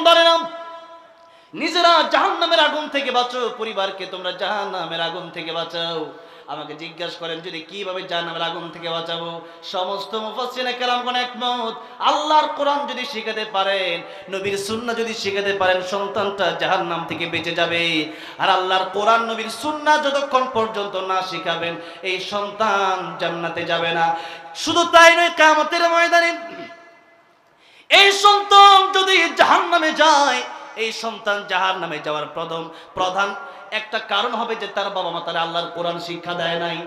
ইমানদারেরা, নিজেরা জাহান্নামের আগুন থেকে বাঁচাও, পরিবারকে তোমরা জাহান্নামের আগুন থেকে বাঁচাও। আমাকে জিজ্ঞাসা করেন যদি কিভাবে জাহান্নামের আগুন থেকে বাঁচাবো, সমস্ত মুফাসসিরে কেরামগণ একমত, আল্লাহর কোরআন যদি শিখাতে পারেন, নবীর সুন্নাহ যদি শিখাতে পারেন, সন্তানটা জাহান্নাম থেকে বেঁচে যাবে। আর আল্লাহর কোরআন নবীর সুন্নাহ যতক্ষণ পর্যন্ত না শিখাবেন, এই সন্তান জান্নাতে যাবে না। শুধু তাই নয়, কিয়ামতের ময়দানে এই সন্তান যদি জাহান্নামে যায়, এই সন্তান জাহান্নামে যাওয়ার প্রধান একটা কারণ হবে যে তার বাবা মা তারা আল্লাহর কোরআন শিক্ষা দেয় নাই।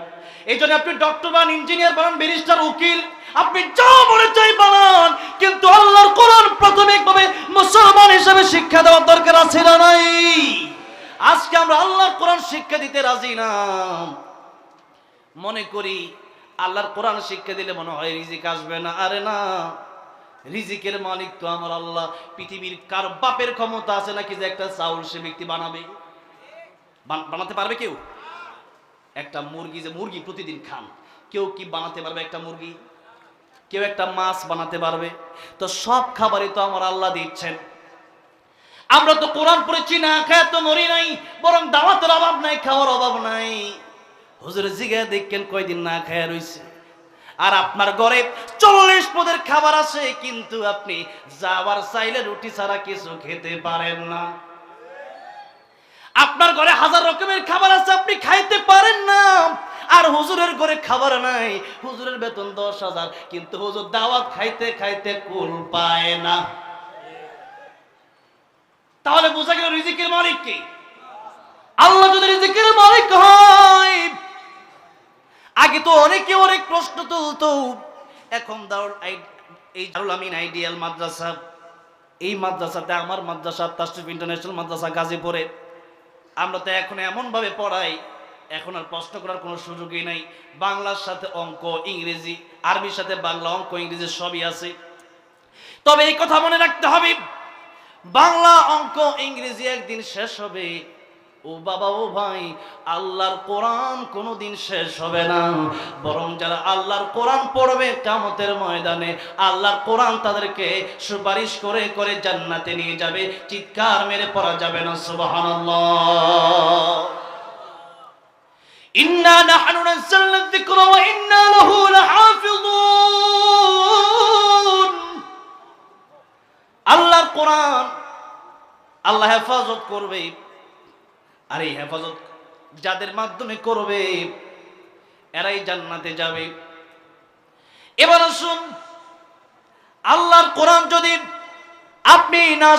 এই জন্য আপনি ডক্টর বানান, ইঞ্জিনিয়ার বানান, ব্যারিস্টার, উকিল, আপনি যা বলে চাই বানান, কিন্তু আল্লাহর কোরআন প্রাথমিকভাবে মুসলমান হিসেবে শিক্ষা দেওয়ার দরকার আছে না নাই? আজকে আমরা আল্লাহর কোরআন শিক্ষা দিতে রাজি না। মনে করি আল্লাহর কোরআন শিক্ষা দিলে মনে হয় রিজিক আসবে না। আরে না, রিজিকের মালিক তো আমার আল্লাহ। পৃথিবীর কার বাপের ক্ষমতা আছে নাকি যে একটা চাউল সে ব্যক্তি বানাবে? বানাতে পারবে কেউ? একটা মুরগি, যে মুরগি প্রতিদিন খান, কেউ কি বানাতে পারবে একটা মুরগি? কেউ একটা মাছ বানাতে পারবে? তো সব খাবারই তো আমার আল্লাহ দিচ্ছেন। আমরা তো কোরআন পড়েছি, না খায় তো মরি নাই, বরং দাওয়াতের অভাব নাই, খাওয়ার অভাব নাই। হুজুর জিগায় দেখেন কয়দিন না খায় রইছে। আর আপনার ঘরে 40 পদের খাবার আছে, কিন্তু আপনি যাওয়ার চাইলে রুটি ছাড়া কিছু খেতে পারেন না। আপনার ঘরে 1000 রকমের খাবার আছে, আপনি খাইতে পারেন না। আর হুজুরের ঘরে খাবার নাই, হুজুরের বেতন 10,000, কিন্তু হুজুর দাওয়াত খাইতে খাইতে কুল পায় না। তাহলে বোঝা গেল রিজিকের মালিক কে? আল্লাহ যদি রিজিকের মালিক হয়, আগে তো অনেকে অনেক প্রশ্ন তুলতো। এখন এই দারুল আমিন আইডিয়াল মাদ্রাসা, এই মাদ্রাসাতে আমার মাদ্রাসা তাশরিফ ইন্টারন্যাশনাল মাদ্রাসা গাজীপুরে, আমরা তো এখন এমন ভাবে পড়াই, এখন আর প্রশ্ন করার কোনো সুযোগই নাই। বাংলার সাথে অঙ্ক, ইংরেজি, আরবির সাথে বাংলা, অঙ্ক, ইংরেজি সবই আছে। তবে এই কথা মনে রাখতে হবে, বাংলা, অঙ্ক, ইংরেজি একদিন শেষ হবে। ও বাবা, ও ভাই, আল্লাহর কোরআন কোনোদিন শেষ হবে না। বরং যারা আল্লাহর কোরআন পড়বে, কিয়ামতের ময়দানে আল্লাহর কোরআন তাদেরকে সুপারিশ করে করে জান্নাতে নিয়ে যাবে। চিৎকার মেরে পড়া যাবে না সুবহানাল্লাহ। ইন্না নাহনু নাযালনা যিকরা ওয়া ইন্না লাহু লাহাফিজুন। আল্লাহর কোরআন আল্লাহ হেফাজত করবে। আর এই হেফাজত যাদের মাধ্যমে করবে, এরাই জান্নাতে যাবে। এবার আসুন, আল্লাহর কোরআন যদি আপনি না